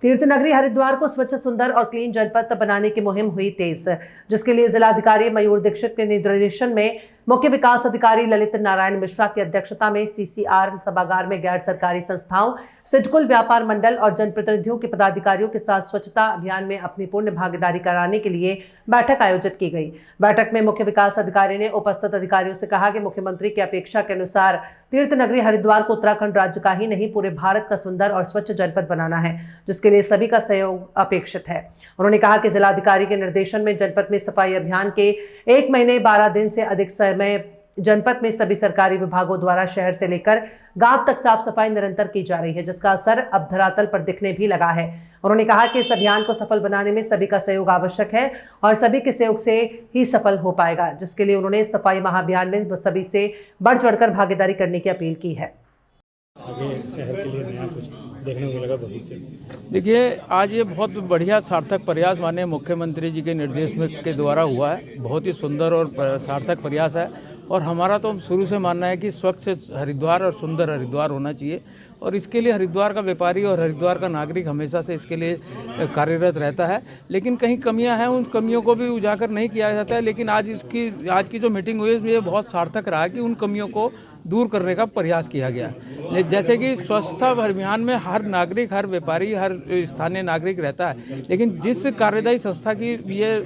तीर्थनगरी हरिद्वार को स्वच्छ, सुंदर और क्लीन जनपद बनाने की मुहिम हुई तेज, जिसके लिए जिलाधिकारी मयूर दीक्षित के निर्देशन में मुख्य विकास अधिकारी ललित नारायण मिश्रा की अध्यक्षता में सीसीआर सभागार में गैर सरकारी संस्थाओं, सिडकुल व्यापार मंडल और जनप्रतिनिधियों के पदाधिकारियों के साथ स्वच्छता अभियान में अपनी पूर्ण भागीदारी कराने के लिए बैठक आयोजित की गई। बैठक में मुख्य विकास अधिकारी ने उपस्थित अधिकारियों से कहा कि मुख्यमंत्री की अपेक्षा के अनुसार तीर्थनगरी हरिद्वार को उत्तराखंड राज्य का ही नहीं पूरे भारत का सुंदर और स्वच्छ जनपद बनाना है, जिसके लिए सभी का सहयोग अपेक्षित है। उन्होंने कहा कि जिलाधिकारी के निर्देशन में जनपद में सफाई अभियान के 1 महीने 12 दिन से अधिक समय जनपद में सभी सरकारी विभागों द्वारा शहर से लेकर गांव तक साफ सफाई निरंतर की जा रही है, जिसका असर अब धरातल पर दिखने भी लगा है। उन्होंने कहा कि इस अभियान को सफल बनाने में सभी का सहयोग आवश्यक है और सभी के सहयोग से ही सफल हो पाएगा, जिसके लिए उन्होंने सफाई महाअभियान में सभी से बढ़ चढ़कर भागीदारी करने की अपील की है। आगे शहर के लिए नया कुछ देखने को मिलेगा भविष्य। देखिए, आज ये बहुत बढ़िया सार्थक प्रयास माननीय मुख्यमंत्री जी के निर्देश के द्वारा हुआ है। बहुत ही सुंदर और सार्थक प्रयास है और हमारा तो शुरू से मानना है कि स्वच्छ हरिद्वार और सुंदर हरिद्वार होना चाहिए और इसके लिए हरिद्वार का व्यापारी और हरिद्वार का नागरिक हमेशा से इसके लिए कार्यरत रहता है। लेकिन कहीं कमियां हैं, उन कमियों को भी उजागर नहीं किया जाता है। लेकिन आज की जो मीटिंग हुई इसमें ये बहुत सार्थक रहा कि उन कमियों को दूर करने का प्रयास किया गया। जैसे कि स्वच्छता अभियान में हर नागरिक, हर व्यापारी, हर स्थानीय नागरिक रहता है, लेकिन जिस कार्यदायी संस्था की ये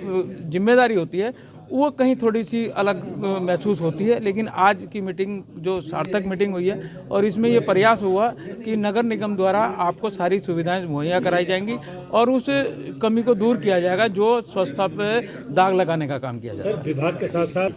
जिम्मेदारी होती है वो कहीं थोड़ी सी अलग महसूस होती है। लेकिन आज की मीटिंग जो सार्थक मीटिंग हुई है और इसमें ये प्रयास हुआ कि नगर निगम द्वारा आपको सारी सुविधाएं मुहैया कराई जाएंगी और उस कमी को दूर किया जाएगा जो स्वच्छता पे दाग लगाने का काम किया जाएगा। सर, विभाग के साथ साथ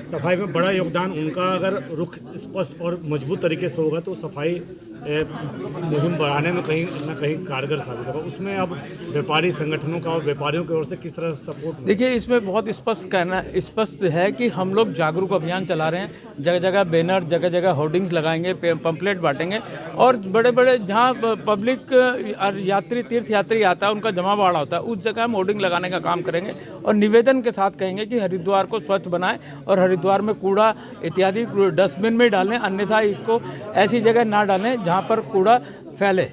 सफाई में बड़ा योगदान उनका अगर रुख स्पष्ट और मजबूत तरीके से होगा तो सफाई मुहिम बढ़ाने में कहीं ना कहीं कारगर साबित होगा। उसमें अब व्यापारी संगठनों का और व्यापारियों की ओर से किस तरह सपोर्ट? देखिए, इसमें बहुत स्पष्ट है कि हम लोग जागरूक अभियान चला रहे हैं। जगह जगह बैनर, जगह जगह होर्डिंग्स लगाएंगे, पंपलेट बांटेंगे और बड़े बड़े जहां पब्लिक यात्री, तीर्थ यात्री आता है, उनका जमावड़ा होता है, उस जगह हम होर्डिंग लगाने का काम करेंगे और निवेदन के साथ कहेंगे कि हरिद्वार को स्वच्छ बनाएं और हरिद्वार में कूड़ा इत्यादि डस्टबिन में डालें, अन्यथा इसको ऐसी जगह ना डालें जहाँ पर कूड़ा फैले।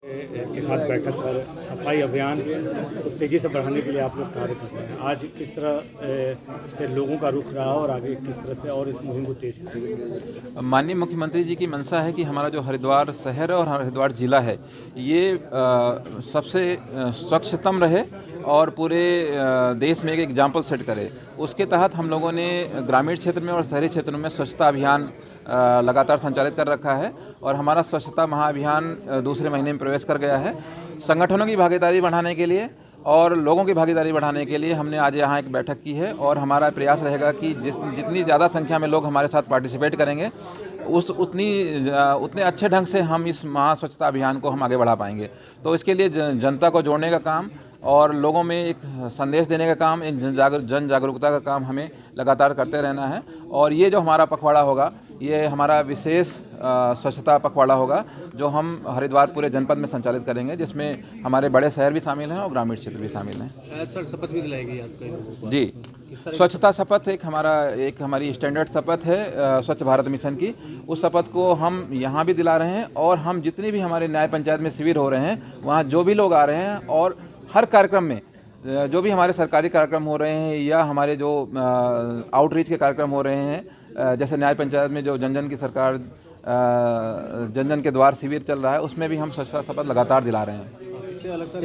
के साथ बैठक कर सफाई अभियान को तेजी से बढ़ाने के लिए आप लोग कार्य कर रहे हैं। आज किस तरह से लोगों का रुख रहा और आगे किस तरह से और इस मुहिम को तेज करेंगे? माननीय मुख्यमंत्री जी की मंशा है कि हमारा जो हरिद्वार शहर और हरिद्वार जिला है ये सबसे स्वच्छतम रहे और पूरे देश में एक एग्जाम्पल सेट करे। उसके तहत हम लोगों ने ग्रामीण क्षेत्र में और शहरी क्षेत्रों में स्वच्छता अभियान लगातार संचालित कर रखा है और हमारा स्वच्छता महाअभियान दूसरे महीने में प्रवेश कर गया है। संगठनों की भागीदारी बढ़ाने के लिए और लोगों की भागीदारी बढ़ाने के लिए हमने आज यहाँ एक बैठक की है और हमारा प्रयास रहेगा कि जितनी ज़्यादा संख्या में लोग हमारे साथ पार्टिसिपेट करेंगे उतने अच्छे ढंग से हम इस महा स्वच्छता अभियान को हम आगे बढ़ा पाएंगे। तो इसके लिए जनता को जोड़ने का काम और लोगों में एक संदेश देने का काम, एक जन जागरूकता का काम हमें लगातार करते रहना है। और ये जो हमारा पखवाड़ा होगा ये हमारा विशेष स्वच्छता पखवाड़ा होगा जो हम हरिद्वार पूरे जनपद में संचालित करेंगे, जिसमें हमारे बड़े शहर भी शामिल हैं और ग्रामीण क्षेत्र भी शामिल हैं। सर, शपथ भी दिलाएगी आपके लोगों को? जी, स्वच्छता शपथ एक हमारी स्टैंडर्ड शपथ है स्वच्छ भारत मिशन की। उस शपथ को हम यहाँ भी दिला रहे हैं और हम जितनी भी हमारे न्याय पंचायत में शिविर हो रहे हैं वहाँ जो भी लोग आ रहे हैं और हर कार्यक्रम में जो भी हमारे सरकारी कार्यक्रम हो रहे हैं या हमारे जो आउटरीच के कार्यक्रम हो रहे हैं, जैसे न्याय पंचायत में जो जन जन की सरकार जन जन के द्वार शिविर चल रहा है, उसमें भी हम स्वच्छता शपथ लगातार दिला रहे हैं। इससे अलग सर